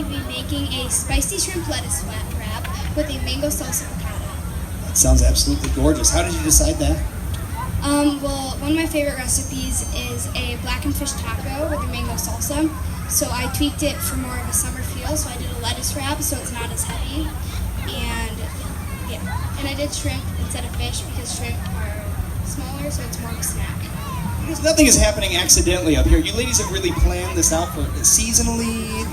to be making a spicy shrimp lettuce wrap with a mango salsa piccata. That sounds absolutely gorgeous. How did you decide that? Well, one of my favorite recipes is a blackened fish taco with a mango salsa. So I tweaked it for more of a summer feel. So I did a lettuce wrap so it's not as heavy. And yeah, and I did shrimp instead of fish because shrimp are smaller, so it's more of a snack. Because nothing is happening accidentally up here. You ladies have really planned this out for seasonally,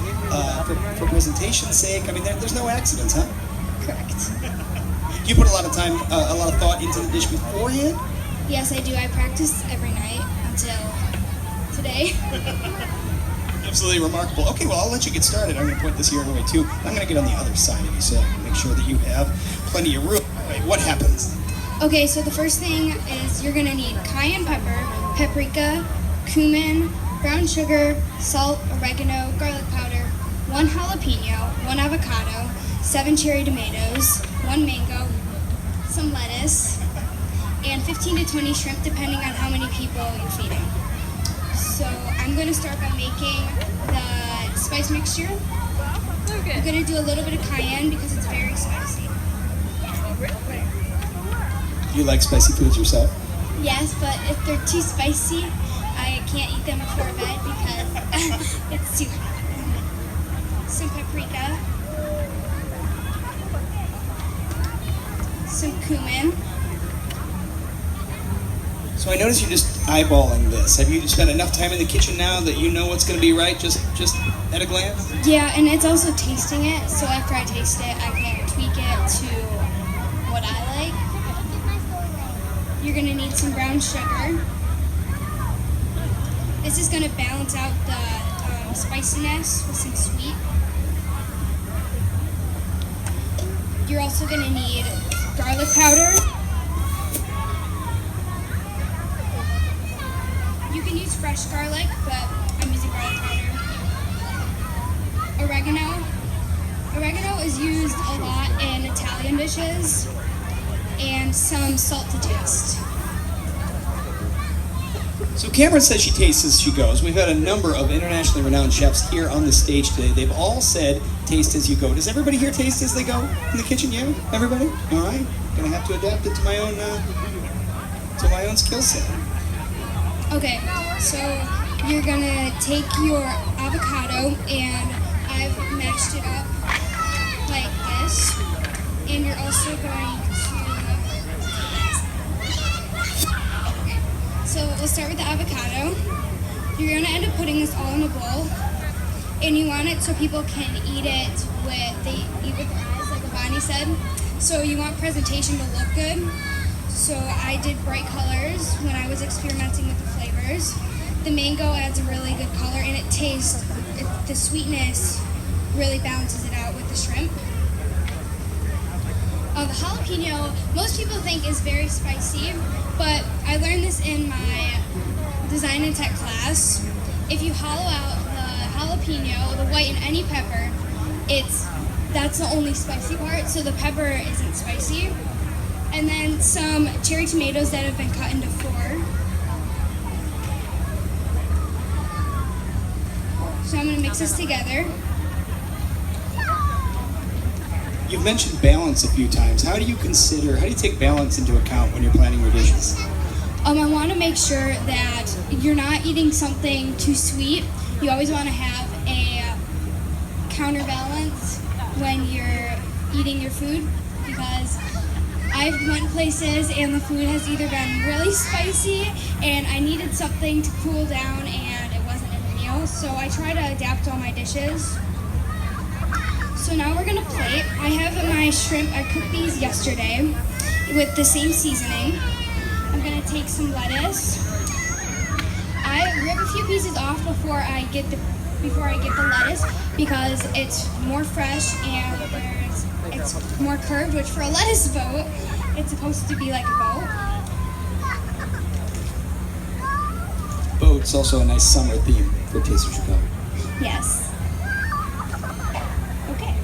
for presentation's sake. I mean, there's no accidents, huh? Correct. You put a lot of time, a lot of thought into the dish beforehand? Yes, I do. I practice every night until today. Absolutely remarkable. Okay, well, I'll let you get started. I'm going to point this here away, too. I'm going to get on the other side of you so I can make sure that you have plenty of room. All right, what happens? Okay, so the first thing is you're going to need cayenne pepper, paprika, cumin, brown sugar, salt, oregano, garlic powder, 1 jalapeno, 1 avocado, 7 cherry tomatoes, 1 mango, some lettuce, and 15 to 20 shrimp depending on how many people you're feeding. So I'm going to start by making the spice mixture. I'm going to do a little bit of cayenne because it's very spicy. You like spicy foods yourself? Yes, but if they're too spicy, I can't eat them before bed because it's too hot. Some paprika, some cumin. So I notice you're just eyeballing this. Have you spent enough time in the kitchen now that you know what's going to be right just at a glance? Yeah, and it's also tasting it, so after I taste it, I can tweak it to what I like. You're going to need some brown sugar. This is going to balance out the spiciness with some sweet. You're also going to need garlic powder. You can use fresh garlic, but I'm using garlic powder. Oregano. Oregano is used a lot in Italian dishes. And some salt to taste. So Kamryn says she tastes as she goes. We've had a number of internationally renowned chefs here on the stage today. They've all said taste as you go. Does everybody here taste as they go in the kitchen? Yeah? Everybody? All right. Gonna have to adapt it to my own skill set. Okay, so you're gonna take your avocado and I've mashed it up like this. And you're also going to... So we'll start with the avocado. You're gonna end up putting this all in a bowl. And you want it so people can eat it with their eyes, like Avani said. So you want presentation to look good. So I did bright colors when I was experimenting with the flavors. The mango adds a really good color and it tastes, the sweetness really balances it out with the shrimp. The jalapeno, most people think is very spicy, but I learned this in my design and tech class. If you hollow out the jalapeno, the white in any pepper, that's the only spicy part, so the pepper isn't spicy. And then some cherry tomatoes that have been cut into 4. So I'm going to mix this together. You've mentioned balance a few times. How do you take balance into account when you're planning your dishes? I want to make sure that you're not eating something too sweet. You always want to have a counterbalance when you're eating your food because I've went places and the food has either been really spicy and I needed something to cool down and it wasn't in the meal. So I try to adapt all my dishes. So now we're gonna plate. I have my shrimp, I cooked these yesterday with the same seasoning. I'm gonna take some lettuce. I rip a few pieces off before I get the lettuce because it's more fresh and it's more curved, which for a lettuce boat, it's supposed to be like a boat. Boat's also a nice summer theme for Taste of Chicago. Yes. Okay.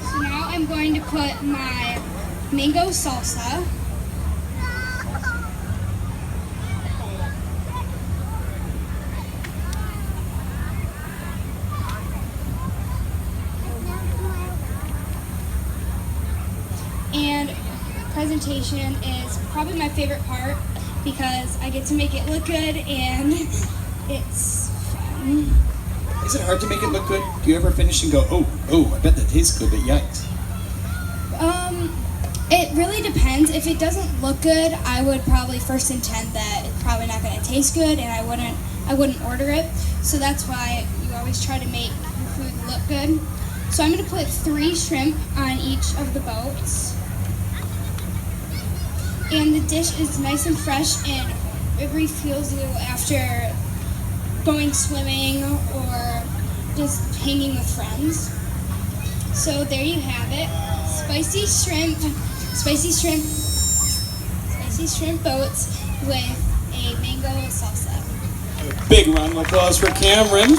So now I'm going to put my mango salsa. presentation is probably my favorite part because I get to make it look good and it's fun. Is it hard to make it look good? Do you ever finish and go, oh, I bet that tastes good, but yikes? It really depends. If it doesn't look good, I would probably first intend that it's probably not going to taste good, and I wouldn't order it. So that's why you always try to make your food look good. So I'm going to put 3 shrimp on each of the boats, and the dish is nice and fresh, and it refuels you after going swimming or just hanging with friends. So there you have it. Spicy shrimp boats with a mango salsa. Big round of applause for Kamryn.